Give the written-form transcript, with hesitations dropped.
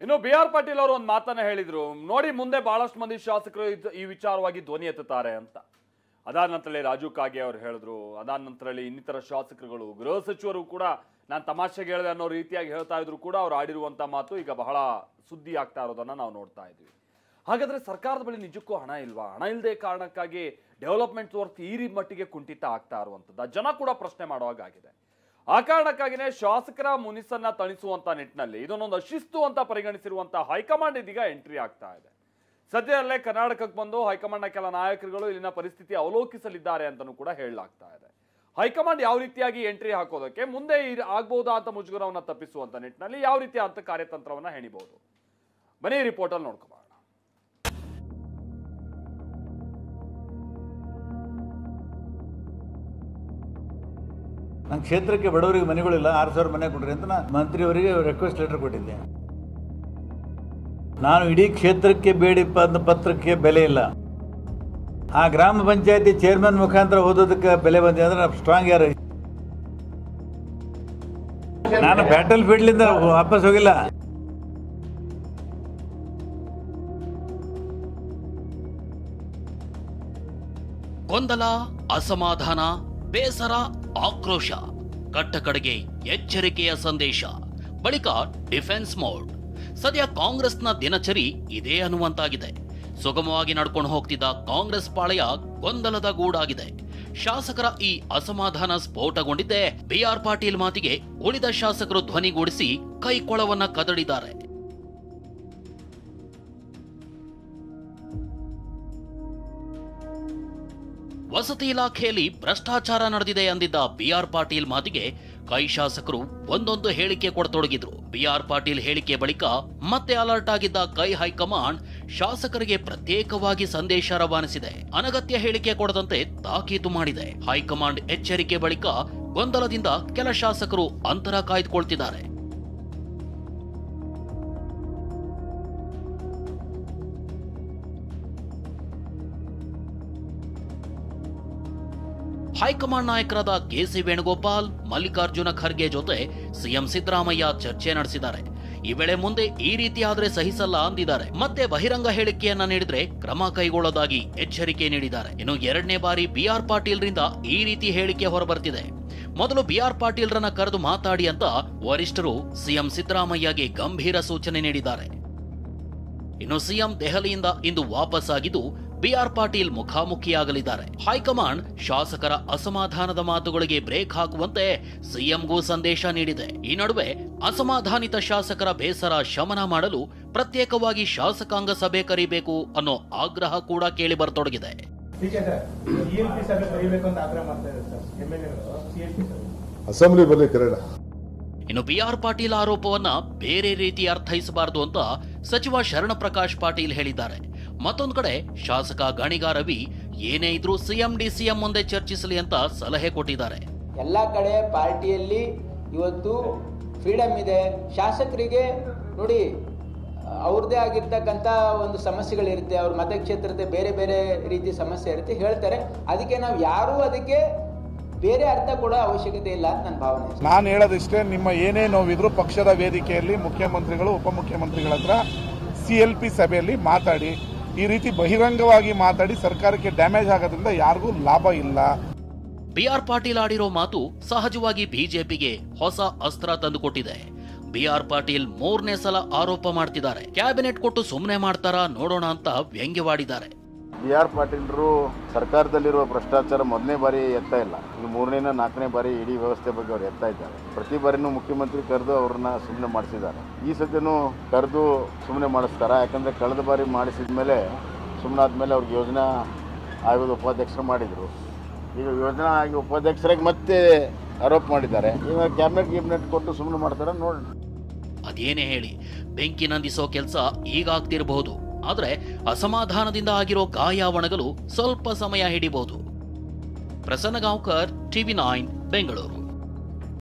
ಇನ್ನು ಬಿ.ಆರ್. ಪಾಟೀಲ್ ಅವರು ಒಂದು ಮಾತನ್ನ ಹೇಳಿದ್ರು, ನೋಡಿ ಮುಂದೆ ಬಹಳಷ್ಟು ಮಂದಿ ಶಾಸಕರು ಈ ವಿಚಾರವಾಗಿ ಧ್ವನಿ ಎತ್ತುತ್ತಾರೆ ಅಂತ. ಅದಾದ ನಂತರದಲ್ಲಿ ರಾಜು ಕಾಗೆ ಅವರು ಹೇಳಿದ್ರು. ಅದಾದ ನಂತರದಲ್ಲಿ ಇನ್ನಿತರ ಶಾಸಕರುಗಳು, ಗೃಹ ಸಚಿವರು ಕೂಡ ನಾನು ತಮಾಷೆಗೆ ಹೇಳಿದೆ ಅನ್ನೋ ರೀತಿಯಾಗಿ ಹೇಳ್ತಾ ಇದ್ರು ಕೂಡ ಅವ್ರು ಆಡಿರುವಂತ ಮಾತು ಈಗ ಬಹಳ ಸುದ್ದಿ ಆಗ್ತಾ ಇರೋದನ್ನ ನಾವು ನೋಡ್ತಾ ಇದ್ವಿ. ಹಾಗಾದ್ರೆ ಸರ್ಕಾರದ ಬಳಿ ನಿಜಕ್ಕೂ ಹಣ ಇಲ್ವಾ? ಹಣ ಇಲ್ಲದೆ ಕಾರಣಕ್ಕಾಗಿ ಡೆವಲಪ್ಮೆಂಟ್ ವರ್ಕ್ ಈ ಮಟ್ಟಿಗೆ ಕುಂಠಿತ ಆಗ್ತಾ ಇರುವಂತದ್ದು ಜನ ಕೂಡ ಪ್ರಶ್ನೆ ಮಾಡುವಾಗಿದೆ. ಆ ಕಾರಣಕ್ಕಾಗಿನೇ ಶಾಸಕರ ಮುನಿಸನ್ನ ತಣಿಸುವಂತ ನಿಟ್ಟಿನಲ್ಲಿ ಇದನ್ನೊಂದು ಅಶಿಸ್ತು ಅಂತ ಪರಿಗಣಿಸಿರುವಂತಹ ಹೈಕಮಾಂಡ್ ಇದೀಗ ಎಂಟ್ರಿ ಆಗ್ತಾ ಇದೆ. ಸದ್ಯದಲ್ಲೇ ಕರ್ನಾಟಕಕ್ಕೆ ಬಂದು ಹೈಕಮಾಂಡ್ನ ಕೆಲ ನಾಯಕರುಗಳು ಇಲ್ಲಿನ ಪರಿಸ್ಥಿತಿ ಅವಲೋಕಿಸಲಿದ್ದಾರೆ ಅಂತಲೂ ಕೂಡ ಹೇಳಲಾಗ್ತಾ ಇದೆ. ಹೈಕಮಾಂಡ್ ಯಾವ ರೀತಿಯಾಗಿ ಎಂಟ್ರಿ ಹಾಕೋದಕ್ಕೆ ಮುಂದೆ ಆಗ್ಬಹುದಾ ಅಂತ ಮುಜುಗರವನ್ನ ತಪ್ಪಿಸುವಂತ ನಿಟ್ಟಿನಲ್ಲಿ ಯಾವ ರೀತಿಯ ಅಂತ ಕಾರ್ಯತಂತ್ರವನ್ನ ಹೆಣಿಬಹುದು, ಬನ್ನಿ ರಿಪೋರ್ಟ್ ಅಲ್ಲಿ ನೋಡ್ಕೋಬಹುದು. ನನ್ನ ಕ್ಷೇತ್ರಕ್ಕೆ ಬಡವರಿಗೆ ಮನೆಗಳಿಲ್ಲ, 6,000 ಮನೆ ಕೊಡ್ರಿ ಅಂತ ನಾನು ಮಂತ್ರಿಯವರಿಗೆ ರಿಕ್ವೆಸ್ಟ್ ಲೆಟರ್ ಕೊಟ್ಟಿದ್ದೆ. ನಾನು ಇಡೀ ಕ್ಷೇತ್ರಕ್ಕೆ ಬೇಡಿ ಪತ್ರಕ್ಕೆ ಬೆಲೆ ಇಲ್ಲ. ಆ ಗ್ರಾಮ ಪಂಚಾಯತಿ ಚೇರ್ಮನ್ ಮುಖಾಂತರ ಓದೋದಕ್ಕೆ ಬೆಲೆ ಬಂದಿದೆ ಅಂದ್ರೆ ನಾವು ಸ್ಟ್ರಾಂಗ್ ಯಾರು? ನಾನು ಬ್ಯಾಟಲ್ ಫೀಲ್ಡ್ಲಿಂದ ವಾಪಸ್ ಹೋಗಿಲ್ಲ. ಗೊಂದಲ, ಅಸಮಾಧಾನ, ಬೇಸರ, ಆಕ್ರೋಶ, ಕಟ್ಟಕಡೆಗೆ ಎಚ್ಚರಿಕೆಯ ಸಂದೇಶ, ಬಳಿಕ ಡಿಫೆನ್ಸ್ ಮೋಡ್. ಸದ್ಯ ಕಾಂಗ್ರೆಸ್ನ ದಿನಚರಿ ಇದೇ ಅನ್ನುವಂತಾಗಿದೆ. ಸುಗಮವಾಗಿ ನಡ್ಕೊಂಡು ಹೋಗ್ತಿದ್ದ ಕಾಂಗ್ರೆಸ್ ಪಾಳೆಯ ಗೊಂದಲದ ಗೂಡಾಗಿದೆ. ಶಾಸಕರ ಈ ಅಸಮಾಧಾನ ಸ್ಫೋಟಗೊಂಡಿದ್ದೆ ಬಿ.ಆರ್. ಪಾಟೀಲ್ ಮಾತಿಗೆ ಉಳಿದ ಶಾಸಕರು ಧ್ವನಿಗೂಡಿಸಿ ಕೈಕೊಳವನ್ನ ಕದಡಿದ್ದಾರೆ. ವಸತಿ ಇಲಾಖೆಯಲ್ಲಿ ಭ್ರಷ್ಟಾಚಾರ ನಡೆದಿದೆ ಅಂದಿದ್ದ ಬಿ.ಆರ್. ಪಾಟೀಲ್ ಮಾತಿಗೆ ಕೈ ಶಾಸಕರು ಒಂದೊಂದು ಹೇಳಿಕೆ ಕೊಡತೊಡಗಿದ್ರು. ಬಿ.ಆರ್. ಪಾಟೀಲ್ ಹೇಳಿಕೆ ಬಳಿಕ ಮತ್ತೆ ಅಲರ್ಟ್ ಆಗಿದ್ದ ಕೈ ಹೈಕಮಾಂಡ್ ಶಾಸಕರಿಗೆ ಪ್ರತ್ಯೇಕವಾಗಿ ಸಂದೇಶ ರವಾನಿಸಿದೆ. ಅನಗತ್ಯ ಹೇಳಿಕೆ ಕೊಡದಂತೆ ತಾಕೀತು ಮಾಡಿದೆ. ಹೈಕಮಾಂಡ್ ಎಚ್ಚರಿಕೆ ಬಳಿಕ ಗೊಂದಲದಿಂದ ಕೆಲ ಶಾಸಕರು ಅಂತರ ಕಾಯ್ದುಕೊಳ್ತಿದ್ದಾರೆ. ಹೈಕಮಾಂಡ್ ನಾಯಕರಾದ ಕೆ.ಸಿ. ವೇಣುಗೋಪಾಲ್, ಮಲ್ಲಿಕಾರ್ಜುನ ಖರ್ಗೆ ಜೊತೆ ಸಿಎಂ ಸಿದ್ದರಾಮಯ್ಯ ಚರ್ಚೆ ನಡೆಸಿದ್ದಾರೆ. ಈ ವೇಳೆ ಮುಂದೆ ಈ ರೀತಿ ಆದ್ರೆ ಸಹಿಸಲ್ಲ ಅಂದಿದ್ದಾರೆ. ಮತ್ತೆ ಬಹಿರಂಗ ಹೇಳಿಕೆಯನ್ನ ನೀಡಿದ್ರೆ ಕ್ರಮ ಕೈಗೊಳ್ಳೋದಾಗಿ ಎಚ್ಚರಿಕೆ ನೀಡಿದ್ದಾರೆ. ಇನ್ನು ಎರಡನೇ ಬಾರಿ ಬಿ.ಆರ್. ಪಾಟೀಲ್ರಿಂದ ಈ ರೀತಿ ಹೇಳಿಕೆ ಹೊರಬರ್ತಿದೆ. ಮೊದಲು ಬಿ.ಆರ್. ಪಾಟೀಲ್ರನ್ನ ಕರೆದು ಮಾತಾಡಿ ಅಂತ ವರಿಷ್ಠರು ಸಿಎಂ ಸಿದ್ದರಾಮಯ್ಯಗೆ ಗಂಭೀರ ಸೂಚನೆ ನೀಡಿದ್ದಾರೆ. ಇನ್ನು ಸಿಎಂ ದೆಹಲಿಯಿಂದ ಇಂದು ವಾಪಸ್ ಆಗಿದ್ದು ಬಿ.ಆರ್. ಪಾಟೀಲ್ ಮುಖಾಮುಖಿಯಾಗಲಿದ್ದಾರೆ. ಹೈಕಮಾಂಡ್ ಶಾಸಕರ ಅಸಮಾಧಾನದ ಮಾತುಗಳಿಗೆ ಬ್ರೇಕ್ ಹಾಕುವಂತೆ ಸಿಎಂಗೂ ಸಂದೇಶ ನೀಡಿದೆ. ಈ ನಡುವೆ ಅಸಮಾಧಾನಿತ ಶಾಸಕರ ಬೇಸರ ಶಮನ ಮಾಡಲು ಪ್ರತ್ಯೇಕವಾಗಿ ಶಾಸಕಾಂಗ ಸಭೆ ಕರೆಯಬೇಕು ಅನ್ನೋ ಆಗ್ರಹ ಕೂಡ ಕೇಳಿ ಬರತೊಡಗಿದೆ. ಇನ್ನು ಬಿ.ಆರ್. ಪಾಟೀಲ್ ಆರೋಪವನ್ನ ಬೇರೆ ರೀತಿ ಅರ್ಥೈಸಬಾರದು ಅಂತ ಸಚಿವ ಶರಣ ಪ್ರಕಾಶ್ ಪಾಟೀಲ್ ಹೇಳಿದ್ದಾರೆ. ಮತ್ತೊಂದು ಕಡೆ ಶಾಸಕ ಗಣಿಗ ರವಿ ಏನೇ ಇದ್ರೂ ಸಿಎಂ ಡಿಸಿಎಂ ಮುಂದೆ ಚರ್ಚಿಸಲಿ ಅಂತ ಸಲಹೆ ಕೊಟ್ಟಿದ್ದಾರೆ. ಎಲ್ಲ ಕಡೆ ಪಾರ್ಟಿಯಲ್ಲಿ ಇವತ್ತು ಫ್ರೀಡಮ್ ಇದೆ. ಶಾಸಕರಿಗೆ ನೋಡಿ ಅವ್ರದ್ದೇ ಆಗಿರ್ತಕ್ಕಂಥ ಒಂದು ಸಮಸ್ಯೆಗಳಿರುತ್ತೆ, ಅವ್ರ ಮತಕ್ಷೇತ್ರದ ಬೇರೆ ಬೇರೆ ರೀತಿ ಸಮಸ್ಯೆ ಇರುತ್ತೆ, ಹೇಳ್ತಾರೆ. ಅದಕ್ಕೆ ನಾವು ಯಾರೂ ಅದಕ್ಕೆ ಬೇರೆ ಅರ್ಥ ಕೊಡೋ ಅವಶ್ಯಕತೆ ಇಲ್ಲ ಅಂತ ನನ್ನ ಭಾವನೆ. ನಾನು ಹೇಳೋದಿಷ್ಟೇ, ನಿಮ್ಮ ಏನೇ ನೋವಿದ್ರು ಪಕ್ಷದ ವೇದಿಕೆಯಲ್ಲಿ ಮುಖ್ಯಮಂತ್ರಿಗಳು ಉಪಮುಖ್ಯಮಂತ್ರಿಗಳ ಹತ್ರ CLP ಸಭೆಯಲ್ಲಿ ಮಾತಾಡಿ. ಈ ರೀತಿ ಬಹಿರಂಗವಾಗಿ ಮಾತಾಡಿ ಸರ್ಕಾರಕ್ಕೆ ಡ್ಯಾಮೇಜ್ ಆಗೋದ್ರಿಂದ ಯಾರಿಗೂ ಲಾಭ ಇಲ್ಲ. ಬಿ.ಆರ್. ಪಾಟೀಲ್ ಆಡಿರೋ ಮಾತು ಸಹಜವಾಗಿ ಬಿಜೆಪಿಗೆ ಹೊಸ ಅಸ್ತ್ರ ತಂದುಕೊಟ್ಟಿದೆ. ಬಿ.ಆರ್. ಪಾಟೀಲ್ 3ನೇ ಸಲ ಆರೋಪ ಮಾಡ್ತಿದ್ದಾರೆ. ಕ್ಯಾಬಿನೆಟ್ ಕೊಟ್ಟು ಸುಮ್ಮನೆ ಮಾಡ್ತಾರಾ ನೋಡೋಣ ಅಂತ ವ್ಯಂಗ್ಯವಾಡಿದ್ದಾರೆ. ಬಿ.ಆರ್. ಪಾಟೀಲ್ರು ಸರ್ಕಾರದಲ್ಲಿರುವ ಭ್ರಷ್ಟಾಚಾರ ಮೊದಲನೇ ಬಾರಿ ಎತ್ತಾ ಇಲ್ಲ, ಇದು 3ನೇ 4ನೇ ಬಾರಿ ಇಡೀ ವ್ಯವಸ್ಥೆ ಬಗ್ಗೆ ಅವ್ರು ಎತ್ತಾ ಇದ್ದಾರೆ. ಪ್ರತಿ ಬಾರಿನೂ ಮುಖ್ಯಮಂತ್ರಿ ಕರೆದು ಅವ್ರನ್ನ ಸುಮ್ಮನೆ ಮಾಡಿಸಿದ್ದಾರೆ. ಈ ಸದ್ಯನೂ ಕರೆದು ಸುಮ್ಮನೆ ಮಾಡಿಸ್ತಾರ. ಯಾಕಂದರೆ ಕಳೆದ ಬಾರಿ ಮಾಡಿಸಿದ ಮೇಲೆ ಸುಮ್ಮನಾದ್ಮೇಲೆ ಅವ್ರಿಗೆ ಯೋಜನಾ ಆಯೋಗದ ಉಪಾಧ್ಯಕ್ಷರು ಮಾಡಿದರು. ಈಗ ಯೋಜನಾ ಆಯೋಗ ಉಪಾಧ್ಯಕ್ಷರಾಗಿ ಮತ್ತೆ ಆರೋಪ ಮಾಡಿದ್ದಾರೆ. ಇವಾಗ ಕ್ಯಾಬಿನೆಟ್ ಕೊಟ್ಟು ಸುಮ್ಮನೆ ಮಾಡ್ತಾರೆ ನೋಡೋಣ. ಅದೇನೇ ಹೇಳಿ ಬೆಂಕಿ ನಂದಿಸೋ ಕೆಲಸ ಈಗ ಆಗ್ತಿರಬಹುದು. ಆದ್ರೆ ಅಸಮಾಧಾನದಿಂದ ಆಗಿರೋ ಗಾಯ ಒಣಗಲು ಸ್ವಲ್ಪ ಸಮಯ ಹಿಡಿಬಹುದು. ಪ್ರಸನ್ನ ಗಾಂವ್ಕರ್, TV9 ಬೆಂಗಳೂರು.